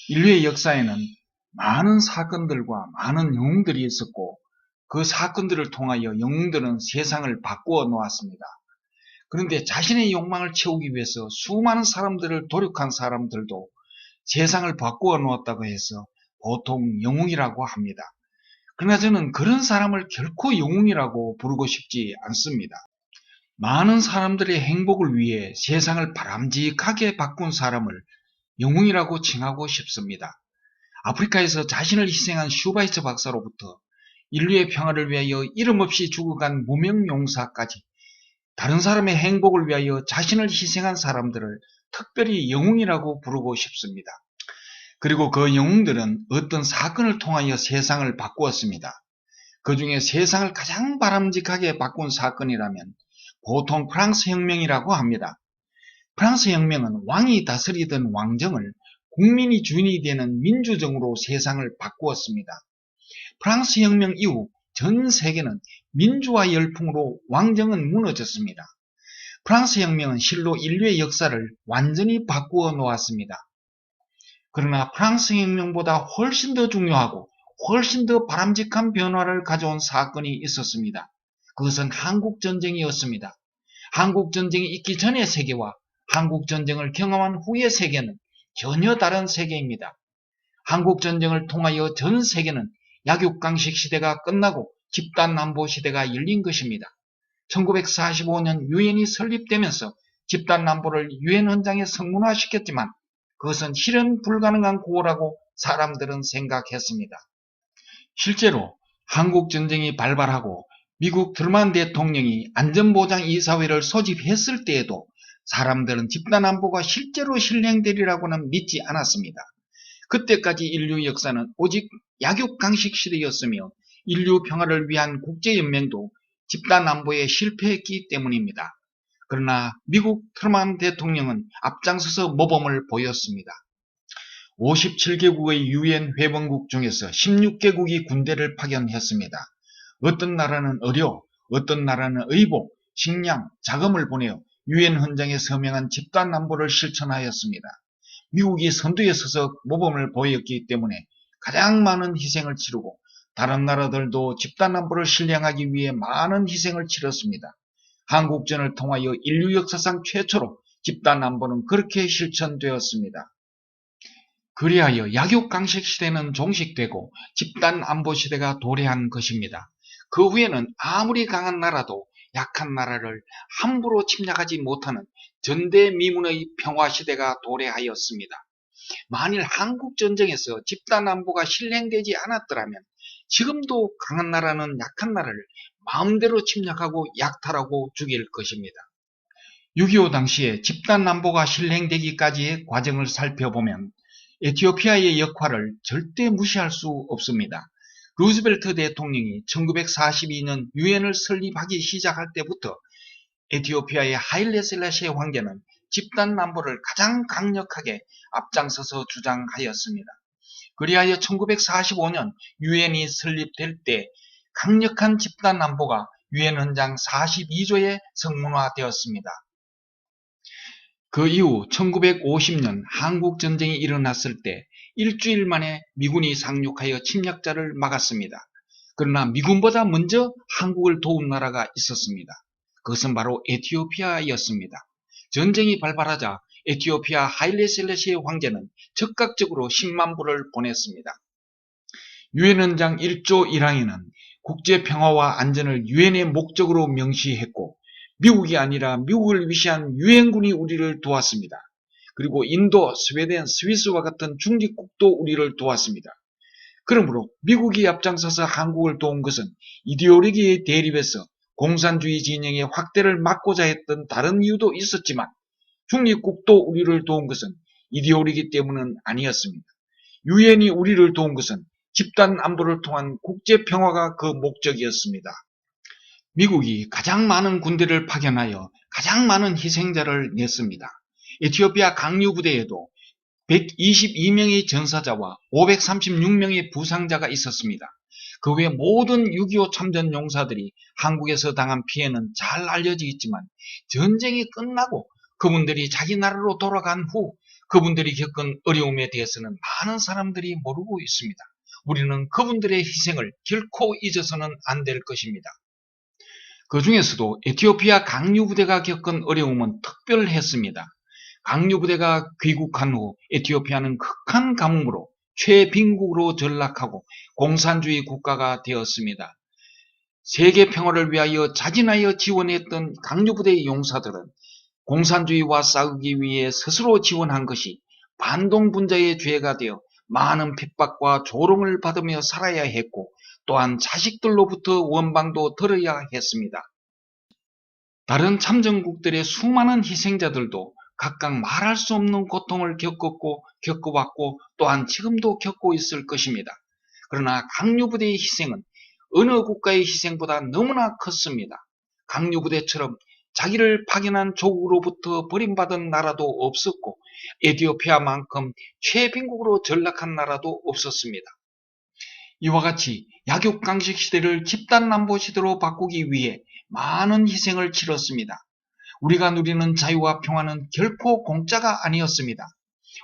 인류의 역사에는 많은 사건들과 많은 영웅들이 있었고 그 사건들을 통하여 영웅들은 세상을 바꾸어 놓았습니다. 그런데 자신의 욕망을 채우기 위해서 수많은 사람들을 도륙한 사람들도 세상을 바꾸어 놓았다고 해서 보통 영웅이라고 합니다. 그러나 저는 그런 사람을 결코 영웅이라고 부르고 싶지 않습니다. 많은 사람들의 행복을 위해 세상을 바람직하게 바꾼 사람을 영웅이라고 칭하고 싶습니다. 아프리카에서 자신을 희생한 슈바이처 박사로부터 인류의 평화를 위하여 이름 없이 죽어간 무명용사까지 다른 사람의 행복을 위하여 자신을 희생한 사람들을 특별히 영웅이라고 부르고 싶습니다. 그리고 그 영웅들은 어떤 사건을 통하여 세상을 바꾸었습니다. 그 중에 세상을 가장 바람직하게 바꾼 사건이라면 보통 프랑스 혁명이라고 합니다. 프랑스 혁명은 왕이 다스리던 왕정을 국민이 주인이 되는 민주정으로 세상을 바꾸었습니다. 프랑스 혁명 이후 전 세계는 민주화 열풍으로 왕정은 무너졌습니다. 프랑스 혁명은 실로 인류의 역사를 완전히 바꾸어 놓았습니다. 그러나 프랑스 혁명보다 훨씬 더 중요하고 훨씬 더 바람직한 변화를 가져온 사건이 있었습니다. 그것은 한국전쟁이었습니다. 한국전쟁이 있기 전의 세계와 한국전쟁을 경험한 후의 세계는 전혀 다른 세계입니다. 한국전쟁을 통하여 전 세계는 약육강식 시대가 끝나고 집단안보 시대가 열린 것입니다. 1945년 유엔이 설립되면서 집단안보를 유엔 헌장에 성문화시켰지만 그것은 실현 불가능한 고라고 사람들은 생각했습니다. 실제로 한국전쟁이 발발하고 미국 트루먼 대통령이 안전보장이사회를 소집했을 때에도 사람들은 집단안보가 실제로 실행되리라고는 믿지 않았습니다. 그때까지 인류 역사는 오직 약육강식 시대였으며 인류 평화를 위한 국제연맹도 집단안보에 실패했기 때문입니다. 그러나 미국 트루먼 대통령은 앞장서서 모범을 보였습니다. 57개국의 유엔 회원국 중에서 16개국이 군대를 파견했습니다. 어떤 나라는 의료, 어떤 나라는 의복, 식량, 자금을 보내어 유엔 헌장에 서명한 집단안보를 실천하였습니다. 미국이 선두에 서서 모범을 보였기 때문에 가장 많은 희생을 치르고 다른 나라들도 집단안보를 실행하기 위해 많은 희생을 치렀습니다. 한국전을 통하여 인류 역사상 최초로 집단안보는 그렇게 실천되었습니다. 그리하여 약육강식 시대는 종식되고 집단안보 시대가 도래한 것입니다. 그 후에는 아무리 강한 나라도 약한 나라를 함부로 침략하지 못하는 전대미문의 평화시대가 도래하였습니다. 만일 한국전쟁에서 집단안보가 실행되지 않았더라면 지금도 강한 나라는 약한 나라를 마음대로 침략하고 약탈하고 죽일 것입니다. 6.25 당시에 집단안보가 실행되기까지의 과정을 살펴보면 에티오피아의 역할을 절대 무시할 수 없습니다. 루즈벨트 대통령이 1942년 유엔을 설립하기 시작할 때부터 에티오피아의 하일레 셀라시에 황제는 집단안보를 가장 강력하게 앞장서서 주장하였습니다. 그리하여 1945년 유엔이 설립될 때 강력한 집단안보가 유엔 헌장 42조에 성문화되었습니다. 그 이후 1950년 한국전쟁이 일어났을 때 일주일 만에 미군이 상륙하여 침략자를 막았습니다. 그러나 미군보다 먼저 한국을 도운 나라가 있었습니다. 그것은 바로 에티오피아였습니다. 전쟁이 발발하자 에티오피아 하일레 셀라시에 황제는 즉각적으로 10만 부를 보냈습니다. 유엔 헌장 1조 1항에는 국제평화와 안전을 유엔의 목적으로 명시했고 미국이 아니라 미국을 위시한 유엔군이 우리를 도왔습니다. 그리고 인도, 스웨덴, 스위스와 같은 중립국도 우리를 도왔습니다. 그러므로 미국이 앞장서서 한국을 도운 것은 이데올로기의 대립에서 공산주의 진영의 확대를 막고자 했던 다른 이유도 있었지만 중립국도 우리를 도운 것은 이데올로기 때문은 아니었습니다. 유엔이 우리를 도운 것은 집단 안보를 통한 국제평화가 그 목적이었습니다. 미국이 가장 많은 군대를 파견하여 가장 많은 희생자를 냈습니다. 에티오피아 강류부대에도 122명의 전사자와 536명의 부상자가 있었습니다. 그 외 모든 6.25 참전 용사들이 한국에서 당한 피해는 잘 알려져 있지만 전쟁이 끝나고 그분들이 자기 나라로 돌아간 후 그분들이 겪은 어려움에 대해서는 많은 사람들이 모르고 있습니다. 우리는 그분들의 희생을 결코 잊어서는 안 될 것입니다. 그 중에서도 에티오피아 강류부대가 겪은 어려움은 특별했습니다. 강류부대가 귀국한 후 에티오피아는 극한 가뭄으로 최빈국으로 전락하고 공산주의 국가가 되었습니다. 세계 평화를 위하여 자진하여 지원했던 강류부대의 용사들은 공산주의와 싸우기 위해 스스로 지원한 것이 반동분자의 죄가 되어 많은 핍박과 조롱을 받으며 살아야 했고 또한 자식들로부터 원방도 들어야 했습니다. 다른 참전국들의 수많은 희생자들도 각각 말할 수 없는 고통을 겪어왔고 또한 지금도 겪고 있을 것입니다. 그러나 강류부대의 희생은 어느 국가의 희생보다 너무나 컸습니다. 강류부대처럼 자기를 파견한 조국으로부터 버림받은 나라도 없었고 에티오피아만큼 최빈국으로 전락한 나라도 없었습니다. 이와 같이 약육강식 시대를 집단남보 시대로 바꾸기 위해 많은 희생을 치렀습니다. 우리가 누리는 자유와 평화는 결코 공짜가 아니었습니다.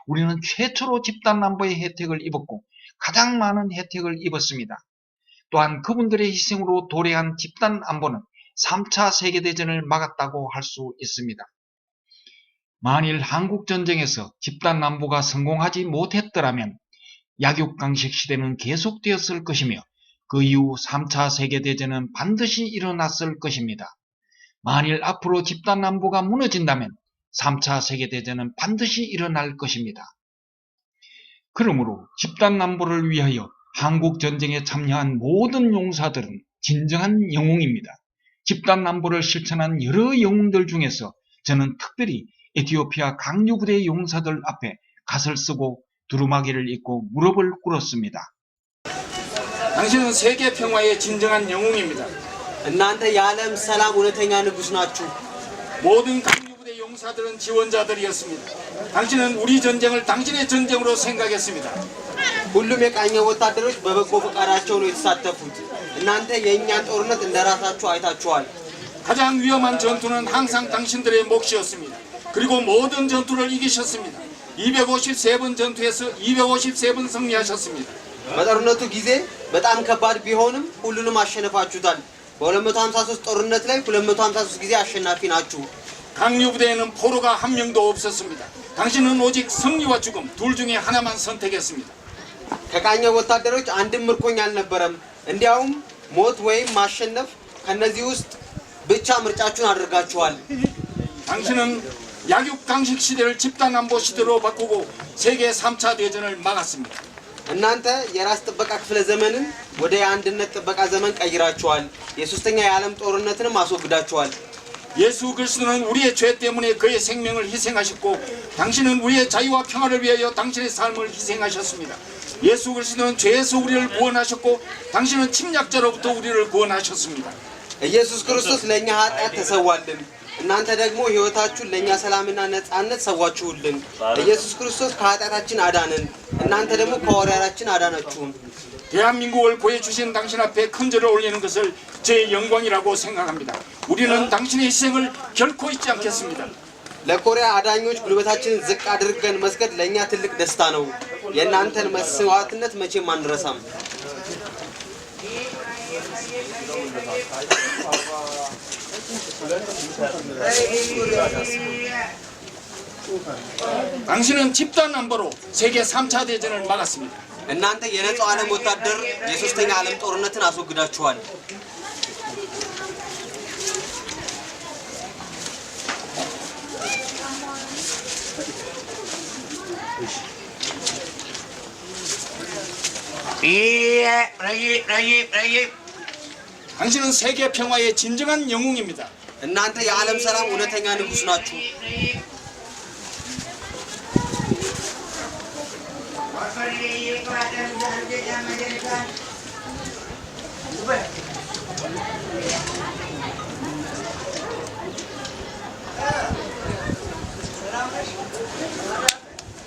우리는 최초로 집단남보의 혜택을 입었고 가장 많은 혜택을 입었습니다. 또한 그분들의 희생으로 도래한 집단안보는 3차 세계대전을 막았다고 할 수 있습니다. 만일 한국전쟁에서 집단안보가 성공하지 못했더라면 약육강식 시대는 계속되었을 것이며 그 이후 3차 세계대전은 반드시 일어났을 것입니다. 만일 앞으로 집단안보가 무너진다면 3차 세계대전은 반드시 일어날 것입니다. 그러므로 집단안보를 위하여 한국전쟁에 참여한 모든 용사들은 진정한 영웅입니다. 집단안보를 실천한 여러 영웅들 중에서 저는 특별히 에티오피아 강류부대 용사들 앞에 갓을 쓰고 두루마기를 입고 무릎을 꿇었습니다. 당신은 세계 평화의 진정한 영웅입니다. እናንተ የዓለም ሰላም እውነተኛ ንጉሥ ናችሁ. 모든 강류부대 용사들은 지원자들이었습니다. 당신은 우리 전쟁을 당신의 전쟁으로 생각했습니다. ሁሉም የቃኘ ወታደሮች በበጎ ፈቃዳቸው ነው የተሳተፉት. እናንተ የእኛን ጦርነት እንደራሳችሁ አይታችኋል. 가장 위험한 전투는 항상 당신들의 몫이었습니다. 그리고 모든 전투를 이기셨습니다. 253번 전투에서 253번 승리하셨습니다. በጦርነቱ ጊዜ በጣም ከባድ ቢሆንም ሁሉንም አሸነፋችሁታል. በ253 ጦርነት ላይ 253 ጊዜ አሸናፊ ናችሁ. 강류부대에는 포로가 한 명도 없었습니다. 당신은 오직 승리와 죽음 둘 중에 하나만 선택했습니다. ከቃኘ ወታደሮች አንድም ምርኮኛ አልነበረም. እንዲያውም ሞት ወይም ማሸነፍ ከነዚህ ውስጥ ብቻ ምርጫችሁን አድርጋችኋል. 당신은 약육강식 시대를 집단안보 시대로 바꾸고 세계 3차 대전을 막았습니다. እናንተ የራስ ጥበቃ ክፍለ ዘመንን ወደ የአንድነት ጥበቃ ዘመን ቀይራችኋል. የሶስተኛ የዓለም ጦርነትንም አስወግዳችኋል. 예수 그리스도는 우리의 죄 때문에 그의 생명을 희생하셨고 당신은 우리의 자유와 평화를 위하여 당신의 삶을 희생하셨습니다. 예수 그리스도는 죄에서 우리를 구원하셨고 당신은 침략자로부터 우리를 구원하셨습니다. ኢየሱስ ክርስቶስ ለኛ ኃጢአት ተሰዋልን። እናንተ ደግሞ ሕይወታችሁን ለኛ ሰላምና ነጻነት ሰዋችሁልን። ኢየሱስ ክርስቶስ ከኃጢአታችን አዳነን። እናንተ ደግሞ ከወራራችን አዳናችሁን። 대한민국을 구해주신 당신 앞에 큰절을 올리는 것을 제 영광이라고 생각합니다. 우리는 당신의 희생을 결코 잊지 않겠습니다. ለኮሪያ አዳኞች ጉልበታችንን ዝቅ አድርገን መስገድ ለኛ ትልቅ ደስታ ነው። የእናንተን መስዋዕትነት መቼም አንረሳም። 당신은 집단안보로 세계 3차 대전을 막았습니다. እናንተ የነጻው ዓለም ወታደር የሶስተኛ ዓለም ጦርነትን አስወግዳችኋል። 당신은 세계 평화의 진정한 영웅입니다. እናንተ የዓለም ሰላም እውነተኛ ንጉሥ ናችሁ.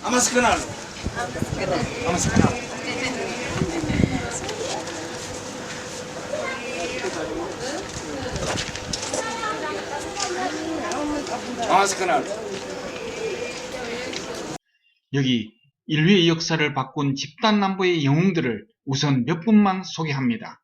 아마스카날. 아마스카날. 여기 인류의 역사를 바꾼 집단남부의 영웅들을 우선 몇 분만 소개합니다.